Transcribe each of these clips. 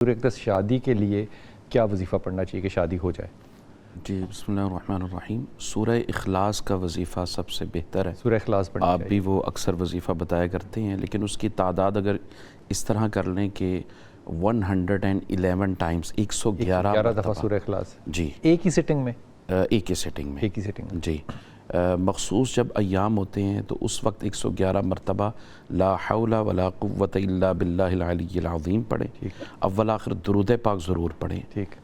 سورہ اقدس شادی کے لیے کیا وظیفہ پڑھنا چاہیے کہ شادی ہو جائے؟ جی بسم اللہ الرحمن الرحیم. سورہ اخلاص کا وظیفہ سب سے بہتر ہے. سورہ اخلاص پڑھنا آپ بھی وہ اکثر وظیفہ بتایا کرتے ہیں، لیکن اس کی تعداد اگر اس طرح کر لیں کہ 111 ٹائمز 111 دفعہ سورہ اخلاص جی ایک ہی سٹنگ میں ایک ہی سٹنگ میں جی مخصوص جب ایام ہوتے ہیں تو اس وقت 111 مرتبہ لا حول ولا قوت الا باللہ العلی العظیم پڑھیں. اول آخر درود پاک ضرور پڑھیں،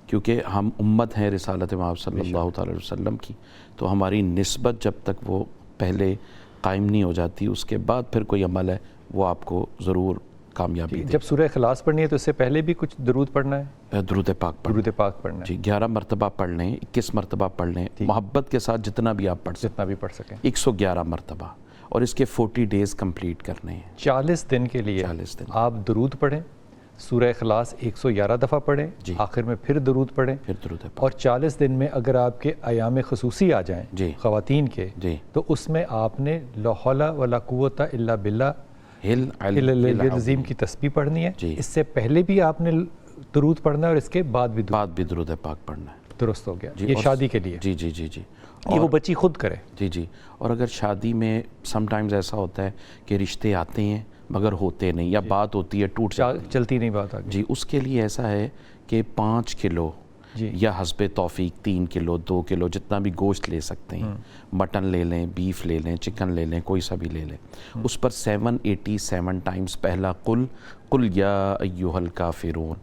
کیونکہ ہم امت ہیں رسالت محمد صلی اللہ تعالی وسلم کی، تو ہماری نسبت جب تک وہ پہلے قائم نہیں ہو جاتی اس کے بعد پھر کوئی عمل ہے وہ آپ کو ضرور کامیابی دے. جب سورہ اخلاص پڑھنی ہے تو اس سے پہلے بھی کچھ درود پڑھنا ہے؟ درود پاک پڑھنا جی 11 مرتبہ پڑھ لیں، 21 مرتبہ پڑھ لیں، محبت کے ساتھ جتنا بھی آپ پڑھ سکیں 111 مرتبہ، اور اس کے 40 ڈیز کمپلیٹ کرنے ہیں. 40 دن کے لیے 40 دن آپ درود پڑھیں، سورہ اخلاص 111 دفعہ پڑھیں، آخر میں پھر درود پڑھیں، اور 40 دن میں اگر آپ کے ایام خصوصی آ جائیں خواتین کے تو اس میں آپ نے لا حول ولا قوت الا باللہ العظیم کی تسبیح پڑھنی ہے. اس سے پہلے بھی آپ نے درود پڑھنا ہے اور اس کے بعد بھی درود پاک پڑھنا ہے. درست ہو گیا. یہ شادی کے لیے جی یہ وہ بچی خود کرے. جی اور اگر شادی میں سم ٹائمز ایسا ہوتا ہے کہ رشتے آتے ہیں مگر ہوتے نہیں، یا بات ہوتی ہے ٹوٹ چلتی نہیں بات آگے. جی اس کے لیے ایسا ہے کہ 5 کلو یا حسب توفیق 3 کلو 2 کلو جتنا بھی گوشت لے سکتے ہیں، مٹن لے لیں، بیف لے لیں، چکن لے لیں، کوئی سا بھی لے لیں، اس پر 787 ٹائمز پہلا قل یا ایھا الکافرون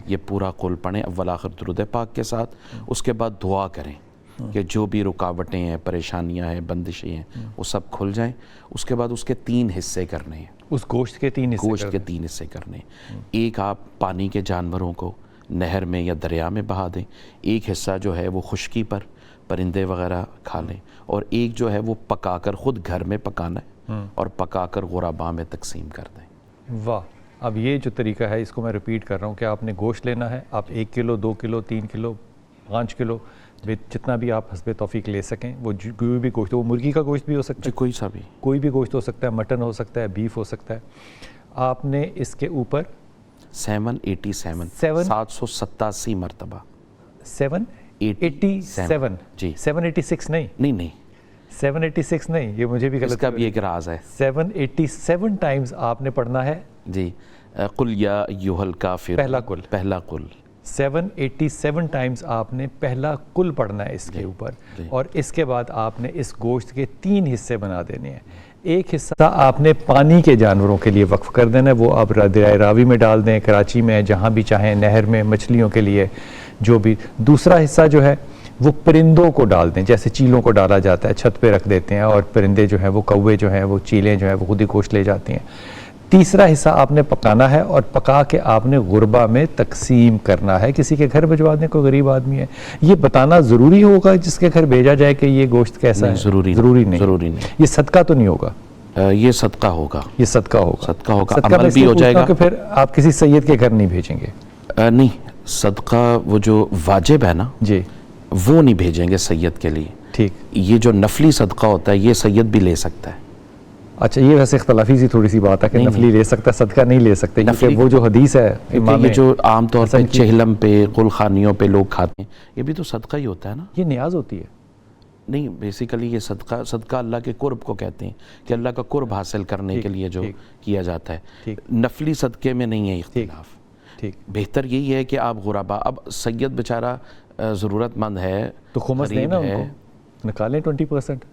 یہ پورا قل پڑھیں اول آخر درود پاک کے ساتھ. اس کے بعد دعا کریں کہ جو بھی رکاوٹیں ہیں، پریشانیاں ہیں، بندشیں ہیں وہ سب کھل جائیں. اس کے بعد اس کے 3 حصے کرنے ہیں، اس گوشت کے 3 حصے کرنے ہیں. ایک آپ پانی کے جانوروں کو نہر میں یا دریا میں بہا دیں، ایک حصہ جو ہے وہ خشکی پر پرندے وغیرہ کھا لیں، اور ایک جو ہے وہ پکا کر خود گھر میں پکانا ہے اور پکا کر غرباء میں تقسیم کر دیں. واہ. اب یہ جو طریقہ ہے اس کو میں ریپیٹ کر رہا ہوں کہ آپ نے گوشت لینا ہے، آپ 1 کلو 2 کلو 3 کلو 5 کلو جتنا بھی آپ حسب توفیق لے سکیں، وہ کوئی بھی گوشت، وہ مرغی کا گوشت بھی ہو سکتا ہے، کوئی بھی گوشت ہو سکتا ہے، مٹن ہو سکتا ہے، بیف ہو سکتا ہے. آپ نے اس کے اوپر 787 مرتبہ 787 جی 786 نہیں 786 نہیں، یہ مجھے بھی غلط، اس کا بھی ایک راز ہے. 787 ٹائمز آپ نے پڑھنا ہے جی قل یا ایھا الکافرون پہلا قل 787 ٹائمز آپ نے پہلا قل پڑھنا ہے اس کے اوپر. اور اس کے بعد آپ نے اس گوشت کے 3 حصے بنا دینے ہیں. ایک حصہ آپ نے پانی کے جانوروں کے لیے وقف کر دینا ہے، وہ آپ دریائے راوی میں ڈال دیں، کراچی میں جہاں بھی چاہیں، نہر میں، مچھلیوں کے لیے جو بھی. دوسرا حصہ جو ہے وہ پرندوں کو ڈال دیں، جیسے چیلوں کو ڈالا جاتا ہے، چھت پہ رکھ دیتے ہیں اور پرندے جو ہیں وہ کوے جو ہیں وہ چیلیں جو ہیں وہ خود ہی گوشت لے جاتی ہیں. تیسرا حصہ آپ نے پکانا ہے اور پکا کے آپ نے غربا میں تقسیم کرنا ہے، کسی کے گھر بھجوا دیں، کوئی غریب آدمی ہے. یہ بتانا ضروری ہوگا جس کے گھر بھیجا جائے کہ یہ گوشت کیسا ہے؟ ضروری نہیں. یہ صدقہ تو نہیں ہوگا؟ یہ صدقہ ہوگا. صدقہ ہوگا، عمل بھی ہو جائے گا. کہ پھر آپ کسی سید کے گھر نہیں بھیجیں گے؟ نہیں، صدقہ وہ جو واجب ہے نا جی وہ نہیں بھیجیں گے سید کے لیے. ٹھیک. یہ جو نفلی صدقہ ہوتا ہے یہ سید بھی لے سکتا ہے. اچھا، یہ ویسے اختلافی سی تھوڑی سی بات ہے کہ نفلی لے سکتا ہے، صدقہ نہیں لے سکتے، کیونکہ وہ جو حدیث ہے یہ جو عام طور پر چہلم پہ قلخانیوں پہ لوگ کھاتے ہیں یہ بھی تو صدقہ ہی ہوتا ہے نا. یہ نیاز ہوتی ہے. نہیں، بیسیکلی یہ صدقہ اللہ کے قرب کو کہتے ہیں کہ اللہ کا قرب حاصل کرنے کے لیے جو کیا جاتا ہے. نفلی صدقے میں نہیں ہے اختلاف. بہتر یہی ہے کہ آپ غربا، اب سید بیچارہ ضرورت مند ہے تو خمس دیں نا، ان کو نکالیں 20%.